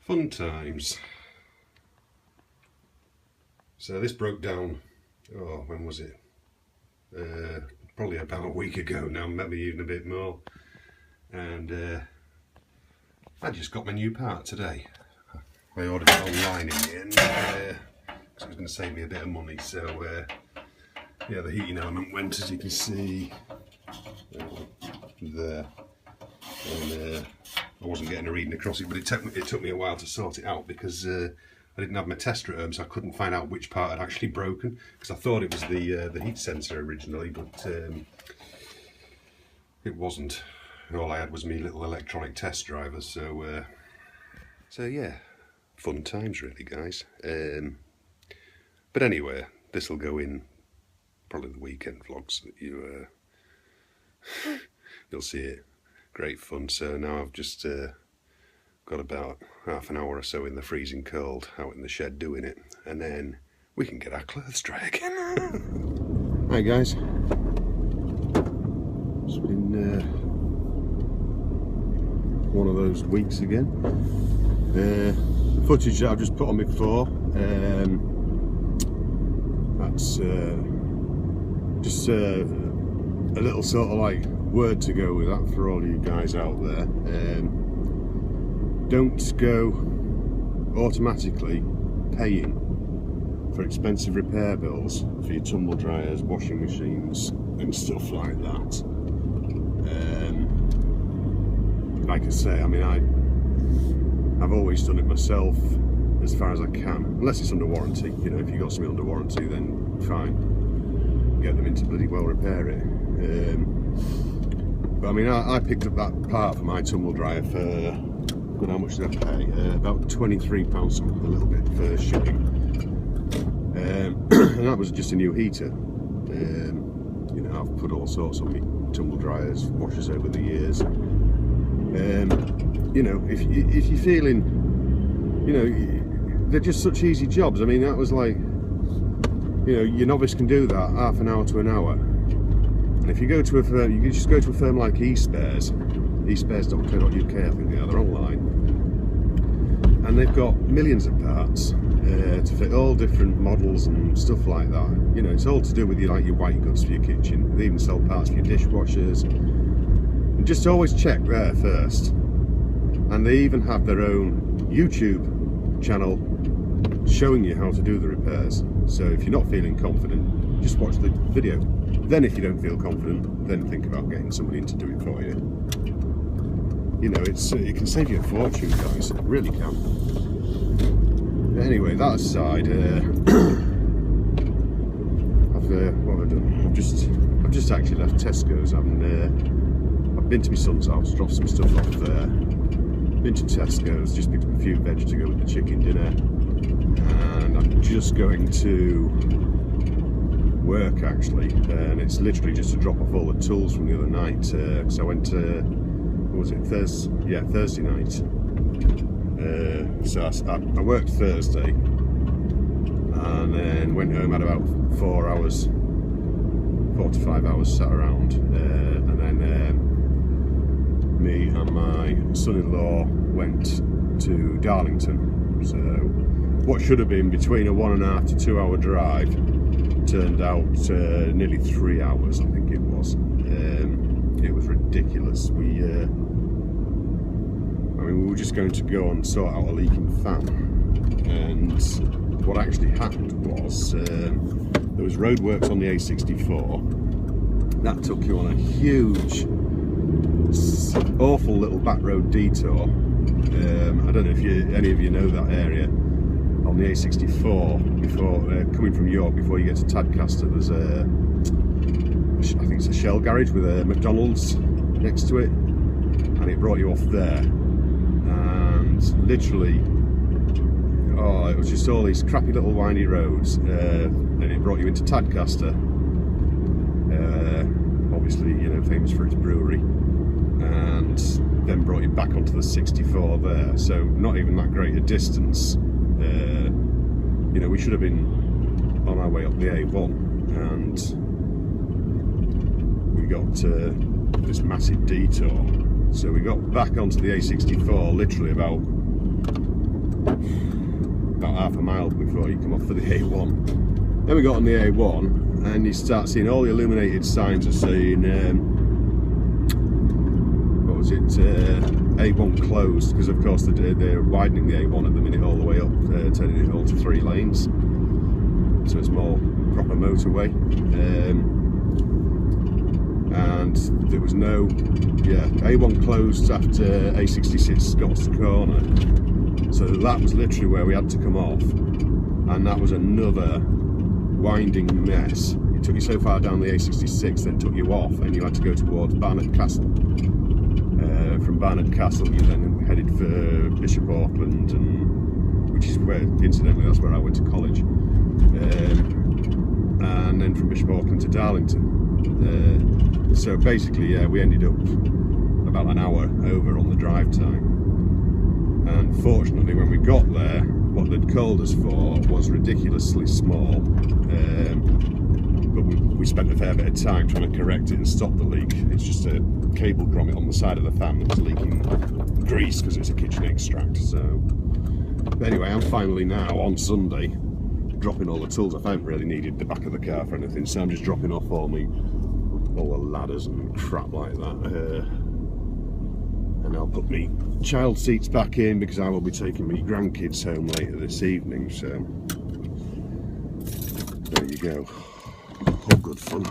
Fun times. So this broke down, oh, when was it? Probably about a week ago now, maybe even a bit more. And I just got my new part today. I ordered it online in the end, because it was going to save me a bit of money. So yeah, the heating element went, as you can see, there. And I wasn't getting a reading across it, but it took me a while to sort it out because I didn't have my tester at home, so I couldn't find out which part had actually broken, because I thought it was the heat sensor originally, but it wasn't. All I had was my little electronic test driver. So yeah, fun times really, guys. But anyway, this will go in probably the weekend vlogs that you'll see it. Great fun. So now I've just got about half an hour or so in the freezing cold out in the shed doing it, and then we can get our clothes dry again. Hi guys, it's been one of those weeks again. The footage that I've just put on before, that's just a little sort of like word to go with that for all you guys out there. Don't go automatically paying for expensive repair bills for your tumble dryers, washing machines and stuff like that. Like I say, I mean, I've always done it myself as far as I can, unless it's under warranty. You know, if you've got something under warranty, then fine, get them in to bloody well repair it. But I mean, I picked up that part for my tumble dryer for, but how much did I pay? About £23 something, a little bit for shipping. And that was just a new heater. You know, I've put all sorts on my tumble dryers, washers over the years. You know, if you're feeling, you know, they're just such easy jobs. I mean, that was like, you know, your novice can do that half an hour to an hour. And if you go to a firm, you can just go to a firm like eSpares, espares.co.uk, I think they're online, and they've got millions of parts to fit all different models and stuff like that. You know, it's all to do with your white goods for your kitchen. They even sell parts for your dishwashers. And just always check there first. And they even have their own YouTube channel showing you how to do the repairs. So if you're not feeling confident, just watch the video. Then if you don't feel confident, then think about getting somebody in to do it for you. You know, it can save you a fortune, guys. It really can. But anyway, that aside, what have I done? I've just actually left Tesco's. I've been to my son's house, dropped some stuff off there. Been to Tesco's, just picked up a few veg to go with the chicken dinner, and I'm just going to work actually, and it's literally just to drop off all the tools from the other night, because I went to, what was it, Thursday night. So I worked Thursday and then went home, had about 4 to 5 hours sat around, and then me and my son-in-law went to Darlington. So what should have been between a 1.5 to 2 hour drive turned out nearly 3 hours, I think it was. It was ridiculous. I mean, we were just going to go and sort out a leaking fan, and what actually happened was there was roadworks on the A64 that took you on a huge, awful little back road detour. I don't know if any of you know that area. On the A64, before coming from York, before you get to Tadcaster, there's I think it's a Shell garage with a McDonald's next to it, and it brought you off there, and literally, oh, it was just all these crappy little windy roads, and it brought you into Tadcaster, obviously, you know, famous for its brewery, and then brought you back onto the 64 there, so not even that great a distance. You know, we should have been on our way up the A1, and we got this massive detour. So we got back onto the A64 literally about about half a mile before you come off for the A1. Then we got on the A1 and you start seeing all the illuminated signs are saying, what was it, A1 closed, because of course they're widening the A1 at the minute all the way up, turning it all to 3 lanes, so it's more proper motorway. And there was no, A1 closed after A66 Scott's Corner, so that was literally where we had to come off, and that was another winding mess. It took you so far down the A66, then took you off, and you had to go towards Barnard Castle. From Barnard Castle you then headed for Bishop Auckland, which is where, incidentally, that's where I went to college, and then from Bishop Auckland to Darlington. So basically, we ended up about an hour over on the drive time. And fortunately, when we got there, what they'd called us for was ridiculously small. But we spent a fair bit of time trying to correct it and stop the leak. It's just a cable grommet on the side of the fan that was leaking grease because it's a kitchen extract. So, but anyway, I'm finally now on Sunday dropping all the tools. I haven't really needed the back of the car for anything, so I'm just dropping off all the ladders and crap like that. And I'll put me child seats back in because I will be taking my grandkids home later this evening. So there you go. All good fun.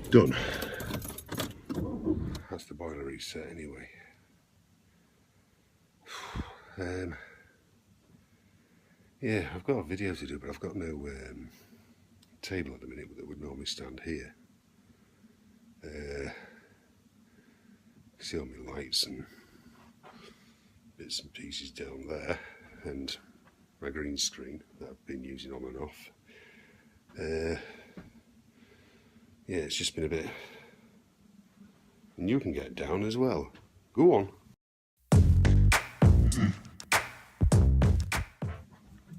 Done. That's the boiler reset anyway. Yeah, I've got a video to do, but I've got no table at the minute that would normally stand here. See all my lights and bits and pieces down there, and my green screen that I've been using on and off. Yeah, it's just been a bit. And you can get down as well. Go on.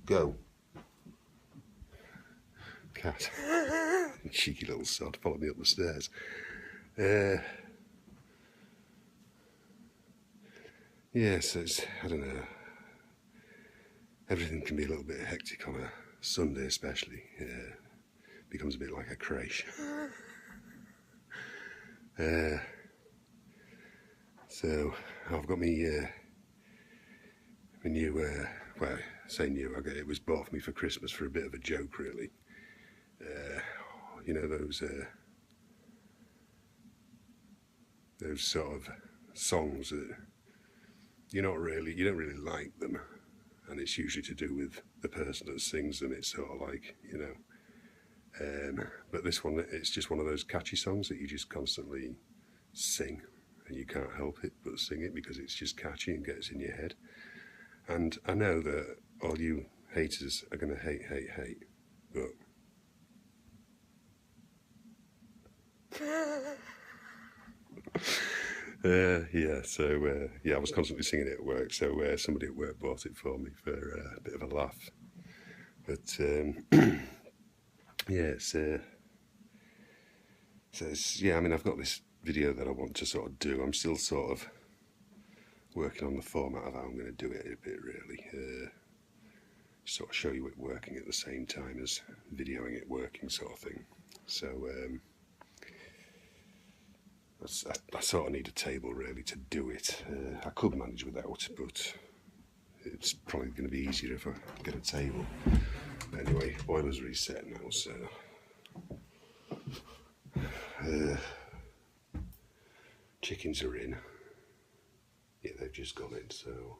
Go. Cat. Cheeky little sod, followed me up the stairs. Yeah, so it's, I don't know. Everything can be a little bit hectic on a Sunday especially. Becomes a bit like a creche. So I've got my new, well, I say new, it was bought for me for Christmas for a bit of a joke really. You know those sort of songs that you don't really like them, and it's usually to do with the person that sings them. It's sort of like, you know, but this one, it's just one of those catchy songs that you just constantly sing, and you can't help it but sing it because it's just catchy and gets in your head. And I know that all you haters are going to hate, but yeah, so yeah, I was constantly singing it at work, so somebody at work bought it for me for a bit of a laugh. But yeah, yeah, I mean, I've got this video that I want to sort of do. I'm still sort of working on the format of how I'm going to do it a bit, really. Sort of show you it working at the same time as videoing it working, sort of thing. So I sort of need a table really to do it. I could manage without, but it's probably going to be easier if I get a table. Anyway, boiler's reset now, so chickens are in. Yeah, they've just gone in, so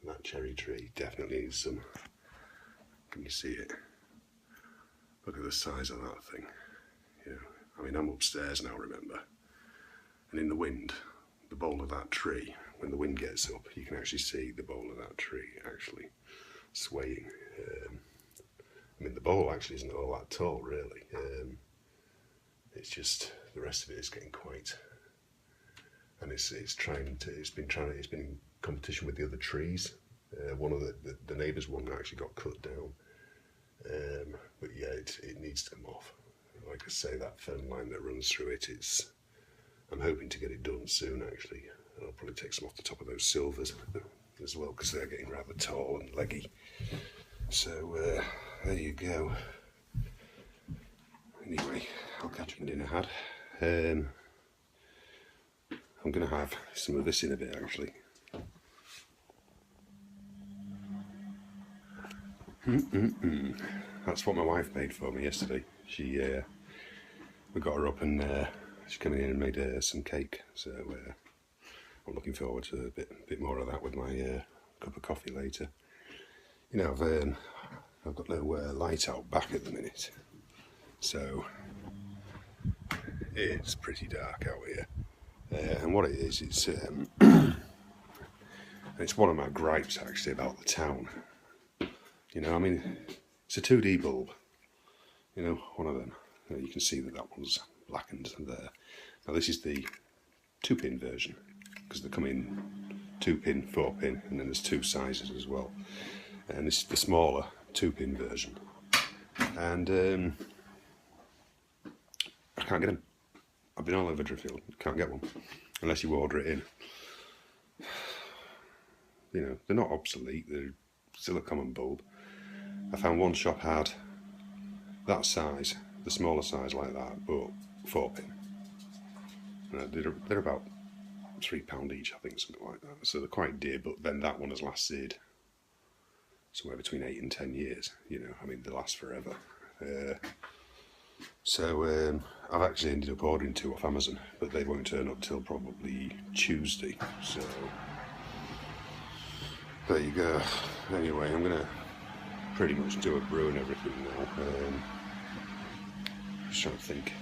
that cherry tree definitely needs some. Can you see it? Look at the size of that thing. You know, I mean, I'm upstairs now, remember, and in the wind, the bole of that tree, when the wind gets up, you can actually see the bole of that tree actually swaying. I mean, the bole actually isn't all that tall, really. It's just the rest of it is getting quite, and it's been in competition with the other trees, One of the neighbours' one actually got cut down, but yeah, it needs to come off. Like I say, that phone line that runs through it, I'm hoping to get it done soon actually. I'll probably take some off the top of those silvers as well, because they're getting rather tall and leggy. So there you go. Anyway, I'll catch up with dinner had. I'm going to have some of this in a bit actually. That's what my wife made for me yesterday. We got her up and she came in and made some cake. So I'm looking forward to a bit more of that with my cup of coffee later. You know, I've got no light out back at the minute, so it's pretty dark out here. And what it is, it's one of my gripes actually about the town. You know, I mean, it's a 2D bulb. You know, one of them. You can see that one's blackened there. Now this is the 2-pin version, because they come in 2-pin, 4-pin, and then there's 2 sizes as well. And this is the smaller 2-pin version. And I can't get them. I've been all over Driffield, can't get one unless you order it in. You know, they're not obsolete, they're still a common bulb. I found one shop had that size, the smaller size like that, but 4-pin. They're about £3 each, I think, something like that. So they're quite dear, but then that one has lasted somewhere between 8 and 10 years. You know, I mean, they last forever. So I've actually ended up ordering 2 off Amazon, but they won't turn up till probably Tuesday. So there you go. Anyway, I'm gonna pretty much do a brew and everything now. Just trying to think.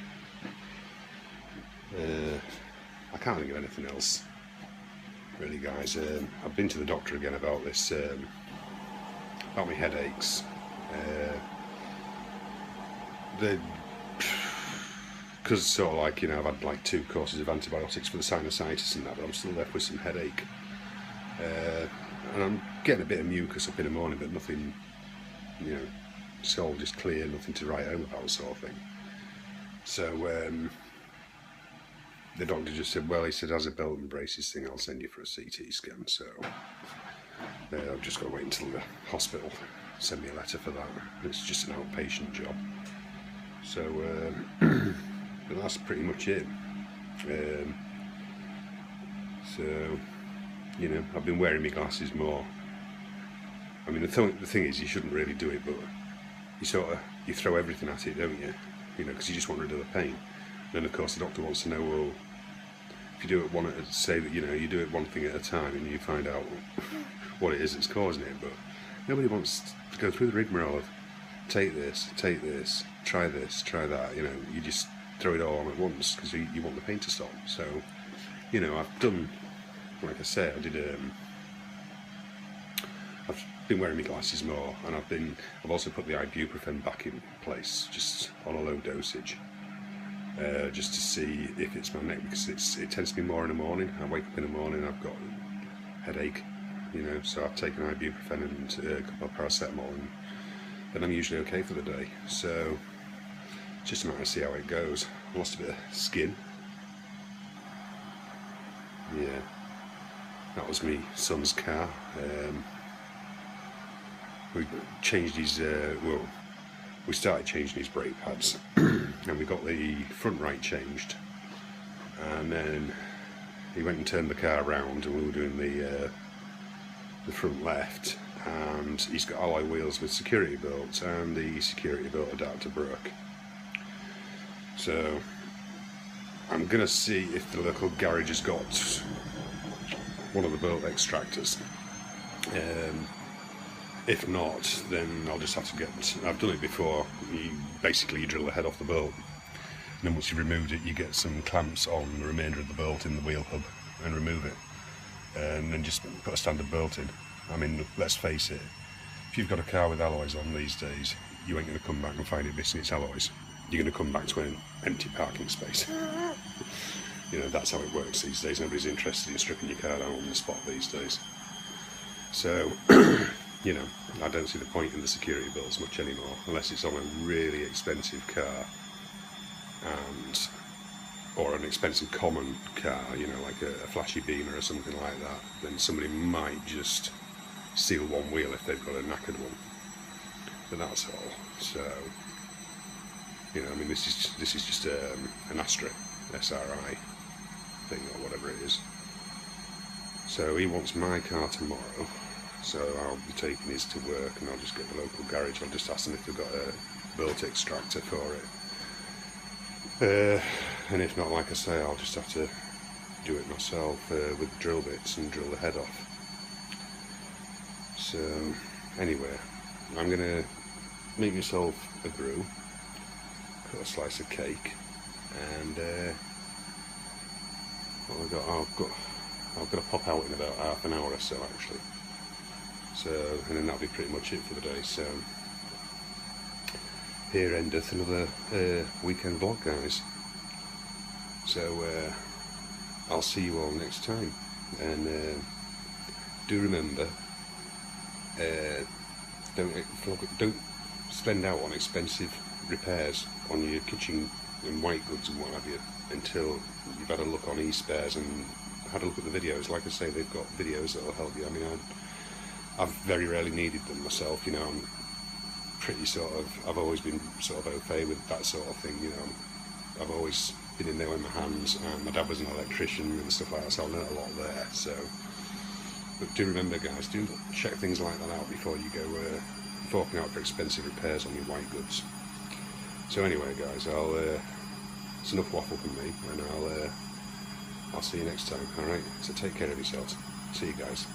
I can't think of anything else, really, guys. I've been to the doctor again about this, about my headaches. Because sort of like, you know, I've had like 2 courses of antibiotics for the sinusitis and that, but I'm still left with some headache. And I'm getting a bit of mucus up in the morning, but nothing, you know, it's all just clear, nothing to write home about, sort of thing. So the doctor just said, well, he said, as a belt and braces thing, I'll send you for a CT scan. So I've just got to wait until the hospital send me a letter for that. It's just an outpatient job. So but that's pretty much it. So, you know, I've been wearing my glasses more. I mean, the thing is, you shouldn't really do it, but you throw everything at it, don't you? You know, because you just want rid of the pain. Then of course the doctor wants to know, well, if you do it say that, you know, you do it one thing at a time and you find out what it is that's causing it, but nobody wants to go through the rigmarole of take this, try that, you know, you just throw it all on at once because you want the pain to stop. So, you know, I've done, like I say, I've been wearing my glasses more, and I've also put the ibuprofen back in place, just on a low dosage. Just to see if it's my neck, because it tends to be more in the morning. I wake up in the morning, I've got a headache, you know, so I've taken ibuprofen and a couple of paracetamol, and then I'm usually okay for the day. So it's just a matter of see how it goes. I lost a bit of skin. Yeah, that was my son's car. We changed his, we started changing his brake pads and we got the front right changed, and then he went and turned the car around and we were doing the front left, and he's got alloy wheels with security belts, and the security belt adapter broke. So I'm going to see if the local garage has got one of the bolt extractors. If not, then I'll just have to get, I've done it before, you drill the head off the bolt, and then once you've removed it, you get some clamps on the remainder of the bolt in the wheel hub and remove it, and then just put a standard bolt in. I mean, let's face it, if you've got a car with alloys on these days, you ain't going to come back and find it missing its alloys. You're going to come back to an empty parking space. You know, that's how it works these days. Nobody's interested in stripping your car down on the spot these days. So, you know, I don't see the point in the security belts much anymore, unless it's on a really expensive car, or an expensive common car, you know, like a flashy Beamer or something like that. Then somebody might just seal one wheel if they've got a knackered one. But that's all. So, you know, I mean, this is just an Astra SRI thing or whatever it is. So he wants my car tomorrow, so I'll be taking his to work, and I'll just get the local garage. I'll just ask them if they've got a bolt extractor for it, and if not, like I say, I'll just have to do it myself with drill bits and drill the head off. So anyway, I'm gonna make myself a brew, cut a slice of cake, and what have I got? I've got to pop out in about half an hour or so, actually. So, and then that'll be pretty much it for the day. So, here endeth another weekend vlog, guys. So, I'll see you all next time. And do remember, don't spend out on expensive repairs on your kitchen and white goods and what have you until you've had a look on eSpares and had a look at the videos. Like I say, they've got videos that will help you. I mean, I've very rarely needed them myself, you know. I'm pretty I've always been sort of okay with that sort of thing, you know. I've always been in there with my hands, and my dad was an electrician and stuff like that, so I learnt a lot there. So, but do remember, guys, do check things like that out before you go forking out for expensive repairs on your white goods. So anyway, guys, it's enough waffle from me, and I'll see you next time. Alright, so take care of yourselves. See you guys.